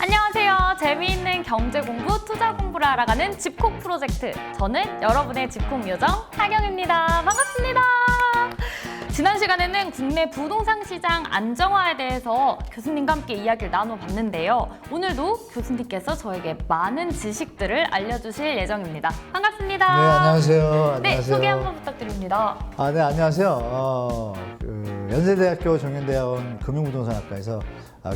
안녕하세요. 재미있는 경제 공부, 투자 공부를 알아가는 집콕 프로젝트. 저는 여러분의 집콕 요정 하경입니다. 반갑습니다. 지난 시간에는 국내 부동산 시장 안정화에 대해서 교수님과 함께 이야기를 나눠봤는데요. 오늘도 교수님께서 저에게 많은 지식들을 알려주실 예정입니다. 반갑습니다. 네, 안녕하세요. 네, 안녕하세요. 소개 한번 부탁드립니다. 네, 안녕하세요. 연세대학교 정연대학원 금융부동산학과에서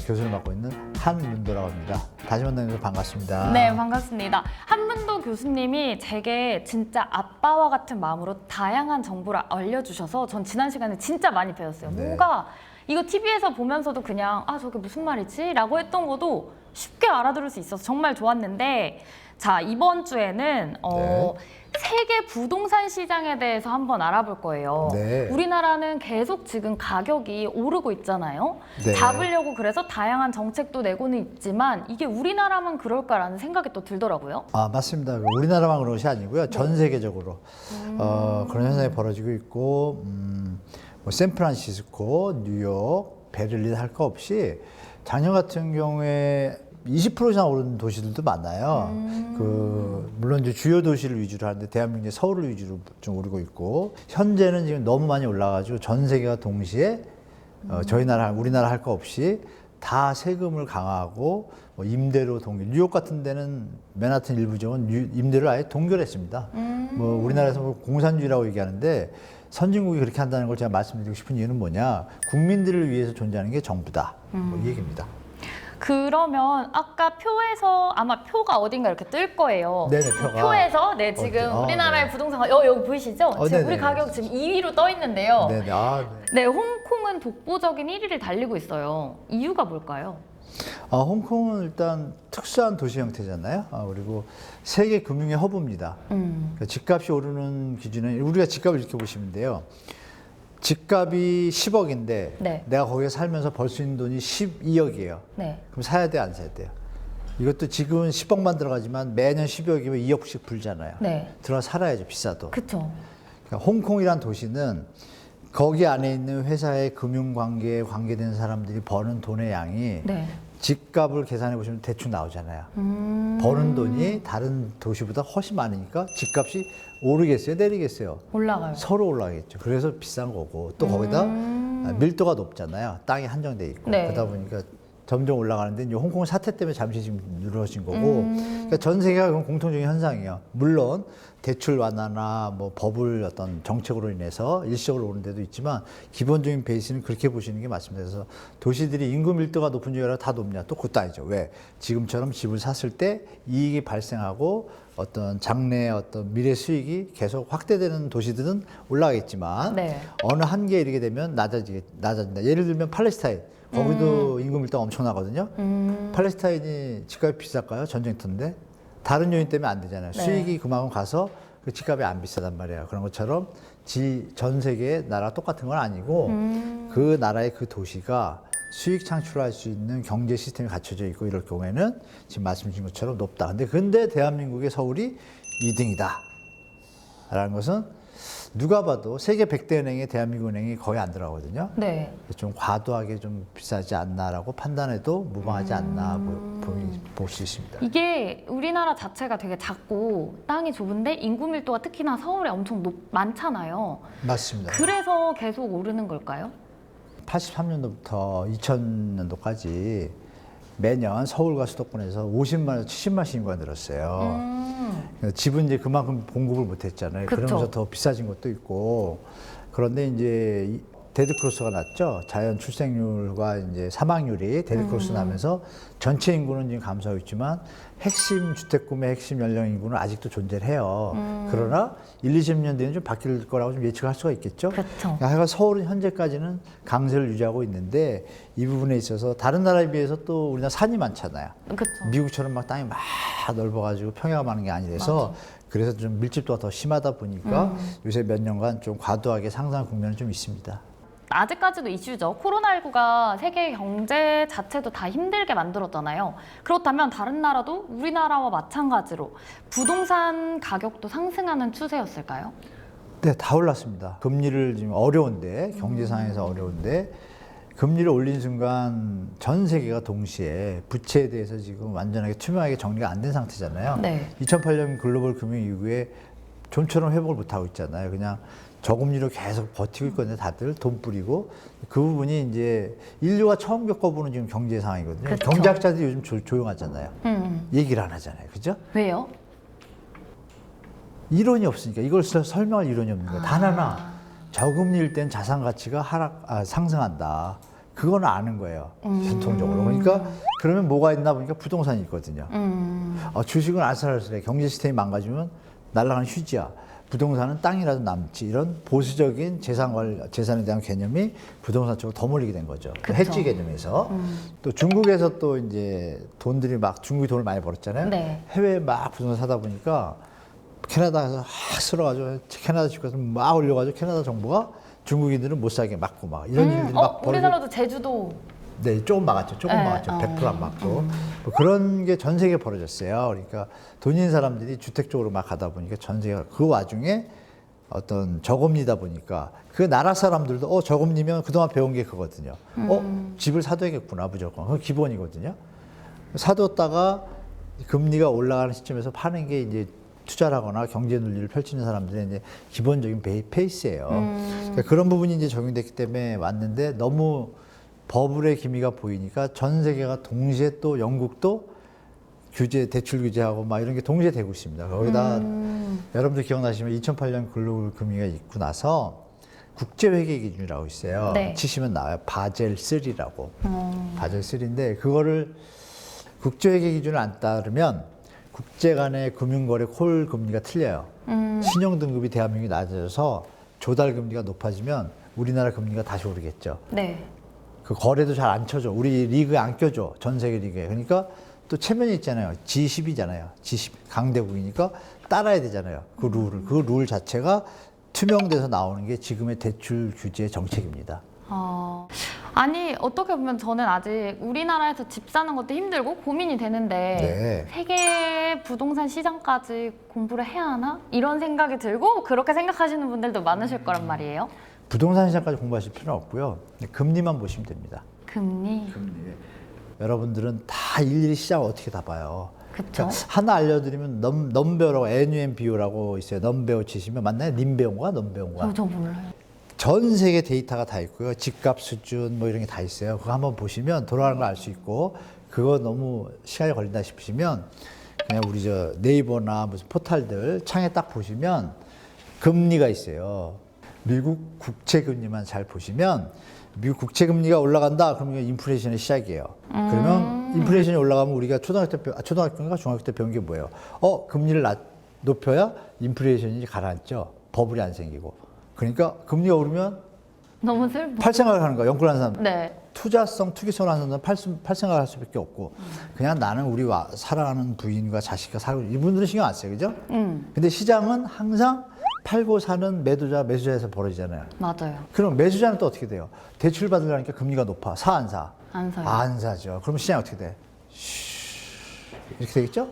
교수를 맡고 있는 한문도라고 합니다. 다시 만나서 반갑습니다. 네, 반갑습니다. 한문도 교수님이 제게 진짜 아빠와 같은 마음으로 다양한 정보를 알려주셔서 전 지난 시간에 진짜 많이 배웠어요. 네. 뭔가 이거 TV에서 보면서도 그냥 저게 무슨 말이지? 라고 했던 것도 쉽게 알아들을 수 있어서 정말 좋았는데, 자, 이번 주에는 네. 세계 부동산 시장에 대해서 한번 알아볼 거예요. 네. 우리나라는 계속 지금 가격이 오르고 있잖아요. 네. 잡으려고 그래서 다양한 정책도 내고는 있지만 이게 우리나라만 그럴까라는 생각이 또 들더라고요. 맞습니다. 우리나라만 그런 것이 아니고요. 전 세계적으로 그런 현상이 벌어지고 있고, 뭐 샌프란시스코, 뉴욕, 베를린 할 거 없이 작년 같은 경우에 20% 이상 오른 도시들도 많아요. 물론 이제 주요 도시를 위주로 하는데 대한민국의 서울을 위주로 좀 오르고 있고, 현재는 지금 너무 많이 올라가지고 전 세계가 동시에 저희 나라, 우리나라 할 거 없이 다 세금을 강화하고 뭐 임대료 동결. 뉴욕 같은 데는 맨하튼 일부 지역은 임대를 아예 동결했습니다. 뭐 우리나라에서 뭐 공산주의라고 얘기하는데 선진국이 그렇게 한다는 걸 제가 말씀드리고 싶은 이유는 뭐냐? 국민들을 위해서 존재하는 게 정부다. 뭐 이 얘기입니다. 그러면 아까 표에서 아마 표가 어딘가 이렇게 뜰 거예요. 네네, 표가. 표에서 지금 우리나라의 네. 부동산 여기 보이시죠? 지금 네네. 우리 가격 지금 2위로 떠 있는데요. 네네. 네. 네, 홍콩은 독보적인 1위를 달리고 있어요. 이유가 뭘까요? 홍콩은 일단 특수한 도시 형태잖아요. 그리고 세계 금융의 허브입니다. 그러니까 집값이 오르는 기준은 우리가 집값을 이렇게 보시면 돼요. 집값이 10억인데 네. 내가 거기에 살면서 벌 수 있는 돈이 12억이에요. 네. 그럼 사야 돼, 안 사야 돼요? 이것도 지금은 10억만 들어가지만 매년 12억이면 2억씩 불잖아요. 네. 들어가 살아야죠, 비싸도. 그쵸. 그러니까 홍콩이란 도시는 거기 안에 있는 회사의 금융관계에 관계된 사람들이 버는 돈의 양이 네. 집값을 계산해 보시면 대충 나오잖아요. 버는 돈이 다른 도시보다 훨씬 많으니까 집값이 오르겠어요, 내리겠어요? 올라가요. 서로 올라가겠죠. 그래서 비싼 거고 또 거기다 밀도가 높잖아요. 땅이 한정돼 있고 네. 그러다 보니까 점점 올라가는데 이제 홍콩 사태 때문에 잠시 지금 늘어진 거고 그러니까 전 세계가 그건 공통적인 현상이에요. 물론 대출 완화나 뭐 버블 어떤 정책으로 인해서 일시적으로 오른 데도 있지만 기본적인 베이스는 그렇게 보시는 게 맞습니다. 그래서 도시들이 인구 밀도가 높은 지역이라 다 높냐? 또 그것도 아니죠. 왜? 지금처럼 집을 샀을 때 이익이 발생하고 어떤 장래 어떤 미래 수익이 계속 확대되는 도시들은 올라가겠지만 네. 어느 한계에 이르게 되면 낮아진다. 예를 들면 팔레스타인. 거기도 인구 밀도가 엄청나거든요. 팔레스타인이 집값이 비쌀까요? 전쟁터인데. 다른 요인 때문에 안 되잖아요. 네. 수익이 그만큼 가서 그 집값이 안 비싸단 말이에요. 그런 것처럼 전 세계의 나라가 똑같은 건 아니고 그 나라의 그 도시가 수익 창출할 수 있는 경제 시스템이 갖춰져 있고 이럴 경우에는 지금 말씀 주신 것처럼 높다. 근데 대한민국의 서울이 2등이다. 라는 것은 누가 봐도 세계 100대 은행에 대한민국 은행이 거의 안 들어가거든요. 네. 좀 과도하게 좀 비싸지 않나라고 판단해도 무방하지 않나 볼 수 있습니다. 이게 우리나라 자체가 되게 작고 땅이 좁은데 인구 밀도가 특히나 서울에 엄청 많잖아요. 맞습니다. 그래서 계속 오르는 걸까요? 83년도부터 2000년도까지 매년 서울과 수도권에서 50만에서 70만씩 인구가 늘었어요. 집은 이제 그만큼 공급을 못했잖아요. 그쵸. 그러면서 더 비싸진 것도 있고. 그런데 이제 데드크로스가 났죠. 자연 출생률과 이제 사망률이 데드크로스 나면서 전체 인구는 지금 감소하고 있지만 핵심 주택 구매, 핵심 연령 인구는 아직도 존재를 해요. 그러나 1, 20년 뒤에는 좀 바뀔 거라고 좀 예측할 수가 있겠죠. 그렇죠. 하여간 서울은 현재까지는 강세를 유지하고 있는데 이 부분에 있어서 다른 나라에 비해서 또 우리나라 산이 많잖아요. 그렇죠. 미국처럼 막 땅이 막 넓어가지고 평야가 많은 게 아니라서 그래서 좀 밀집도가 더 심하다 보니까 요새 몇 년간 좀 과도하게 상승한 국면은 좀 있습니다. 아직까지도 이슈죠. 코로나19가 세계 경제 자체도 다 힘들게 만들었잖아요. 그렇다면 다른 나라도 우리나라와 마찬가지로 부동산 가격도 상승하는 추세였을까요? 네, 다 올랐습니다. 금리를 지금 어려운데 경제 상황에서 어려운데 금리를 올린 순간 전 세계가 동시에 부채에 대해서 지금 완전하게 투명하게 정리가 안 된 상태잖아요. 네. 2008년 글로벌 금융 이후에 좀처럼 회복을 못 하고 있잖아요. 그냥 저금리로 계속 버티고 있거든요. 다들 돈 뿌리고 그 부분이 이제 인류가 처음 겪어보는 지금 경제 상황이거든요. 그쵸. 경제학자들이 요즘 조용하잖아요. 얘기를 안 하잖아요. 그죠? 왜요? 이론이 없으니까 이걸 설명할 이론이 없는 거예요. 단 하나 저금리일 땐 자산 가치가 상승한다. 그건 아는 거예요. 전통적으로. 그러니까 그러면 뭐가 있나 보니까 부동산이 있거든요. 주식은 아슬아슬해. 경제 시스템이 망가지면 날아가는 휴지야. 부동산은 땅이라도 남지. 이런 보수적인 재산에 대한 개념이 부동산 쪽으로 더 몰리게 된 거죠. 그 해지 개념에서. 또 중국에서 또 이제 돈들이 막 중국이 돈을 많이 벌었잖아요. 네. 해외에 막 부동산 사다 보니까 캐나다에서 확 쓸어가지고 캐나다 집값을 막 올려가지고 캐나다 정부가 중국인들은 못 사게 막고 막 이런 일들이 막 벌어지고. 우리나라도 제주도. 네, 조금 막았죠. 조금 네, 막았죠. 100% 안 막고. 뭐 그런 게 전 세계에 벌어졌어요. 그러니까 돈 있는 사람들이 주택 쪽으로 막 가다 보니까 전 세계가 그 와중에 어떤 저금리다 보니까 그 나라 사람들도 저금리면 그동안 배운 게 그거거든요. 집을 사둬야겠구나 무조건. 그건 기본이거든요. 사뒀다가 금리가 올라가는 시점에서 파는 게 이제 투자를 하거나 경제 논리를 펼치는 사람들의 이제 기본적인 페이스예요. 그러니까 그런 부분이 이제 적용됐기 때문에 왔는데 너무 버블의 기미가 보이니까 전 세계가 동시에 또 영국도 대출 규제하고 막 이런 게 동시에 되고 있습니다. 거기다 여러분들 기억나시면 2008년 글로벌 금융위기가 있고 나서 국제회계 기준이라고 있어요. 네. 치시면 나와요. 바젤 3라고. 바젤 3인데 그거를 국제회계 기준을 안 따르면 국제 간의 금융거래 콜 금리가 틀려요. 신용 등급이 대한민국이 낮아져서 조달 금리가 높아지면 우리나라 금리가 다시 오르겠죠. 네. 그 거래도 잘 안 쳐줘. 우리 리그에 안 껴줘. 전 세계 리그에. 그러니까 또 체면이 있잖아요. G10이잖아요. G10 강대국이니까 따라야 되잖아요. 그 룰을. 그 룰 자체가 투명돼서 나오는 게 지금의 대출 규제 정책입니다. 아니 어떻게 보면 저는 아직 우리나라에서 집 사는 것도 힘들고 고민이 되는데 네. 세계 부동산 시장까지 공부를 해야 하나? 이런 생각이 들고 그렇게 생각하시는 분들도 많으실 거란 말이에요. 부동산 시장까지 공부하실 필요는 없고요. 금리만 보시면 됩니다. 금리. 여러분들은 다 일일이 시장을 어떻게 다 봐요. 그쵸. 하나 알려드리면 넘베어라고 NUMBO라고 있어요. 넘베어 치시면 맞나요? 님배온가 넘배온가? 저 몰라요. 전 세계 데이터가 다 있고요. 집값 수준 뭐 이런 게 다 있어요. 그거 한번 보시면 돌아가는 걸 알 수 있고 그거 너무 시간이 걸린다 싶으시면 그냥 우리 저 네이버나 무슨 포털들 창에 딱 보시면 금리가 있어요. 미국 국채 금리만 잘 보시면 미국 국채 금리가 올라간다 그러면 인플레이션의 시작이에요. 그러면 인플레이션이 올라가면 우리가 초등학교인가 중학교 때 배운 게 뭐예요? 금리를 높여야 인플레이션이 가라앉죠. 버블이 안 생기고. 그러니까 금리가 오르면 너무 슬퍼. 팔 생각을 하는 거야. 연구를 하는 사람. 네. 투기성을 하는 사람은 팔 생각을 할 수밖에 없고 그냥 나는 우리 사랑하는 부인과 자식과 살고 이분들은 신경 안 써요. 그죠? 근데 시장은 항상 팔고 사는 매수자에서 벌어지잖아요. 맞아요. 그럼 매수자는 또 어떻게 돼요? 대출 받으려니까 금리가 높아. 안 사? 안 사요. 안 사죠. 그럼 시장이 어떻게 돼? 이렇게 되겠죠?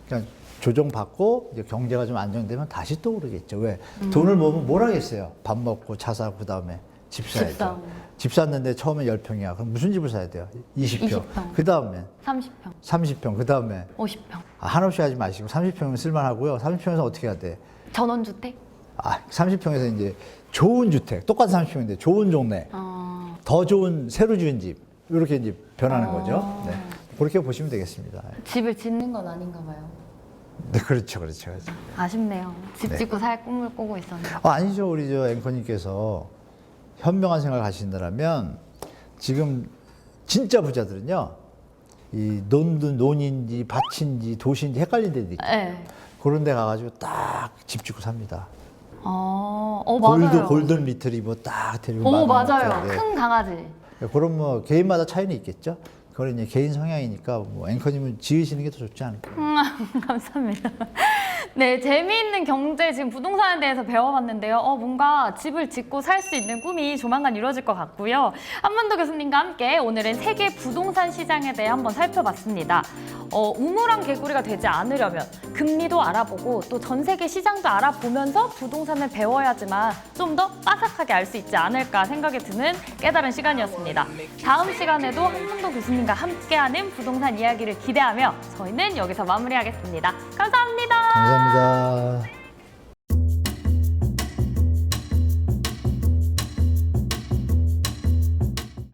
그냥 조정받고 이제 경제가 좀 안정되면 다시 또 오르겠죠. 왜? 돈을 모으면 뭘 하겠어요? 밥 먹고 차 사고 그다음에 집 사야죠. 집 샀는데 처음에 10평이야. 그럼 무슨 집을 사야 돼요? 20평. 그다음에 30평. 30평. 그다음에 50평. 한없이 하지 마시고 30평이면 쓸만하고요. 30평에서 어떻게 해야 돼? 전원주택? 30평에서 이제 좋은 주택, 똑같은 30평인데 좋은 동네, 더 좋은 새로 지은 집 이렇게 이제 변하는 거죠. 네. 그렇게 보시면 되겠습니다. 집을 짓는 건 아닌가 봐요. 네, 그렇죠. 아쉽네요. 집 네. 짓고 살 꿈을 꾸고 있었는데. 아니죠. 우리 저 앵커님께서 현명한 생각을 하신다면 지금 진짜 부자들은요, 이 논인지 밭인지 도시인지 헷갈린 데도 있죠. 네. 그런 데 가가지고 딱 집 짓고 삽니다. 맞아요. 골든 리트리버 딱 데리고. 맞아요. 네. 큰 강아지. 그럼 뭐 개인마다 차이는 있겠죠. 그건 이제 개인 성향이니까 뭐 앵커님은 지으시는 게 더 좋지 않을까. 감사합니다. 네, 재미있는 경제 지금 부동산에 대해서 배워봤는데요. 뭔가 집을 짓고 살 수 있는 꿈이 조만간 이루어질 것 같고요. 한문도 교수님과 함께 오늘은 세계 부동산 시장에 대해 한번 살펴봤습니다. 우물안 개구리가 되지 않으려면 금리도 알아보고 또 전 세계 시장도 알아보면서 부동산을 배워야지만 좀 더 빠삭하게 알 수 있지 않을까 생각이 드는 깨달은 시간이었습니다. 다음 시간에도 한문도 교수님과 함께하는 부동산 이야기를 기대하며 저희는 여기서 마무리하겠습니다. 감사합니다. 감사합니다.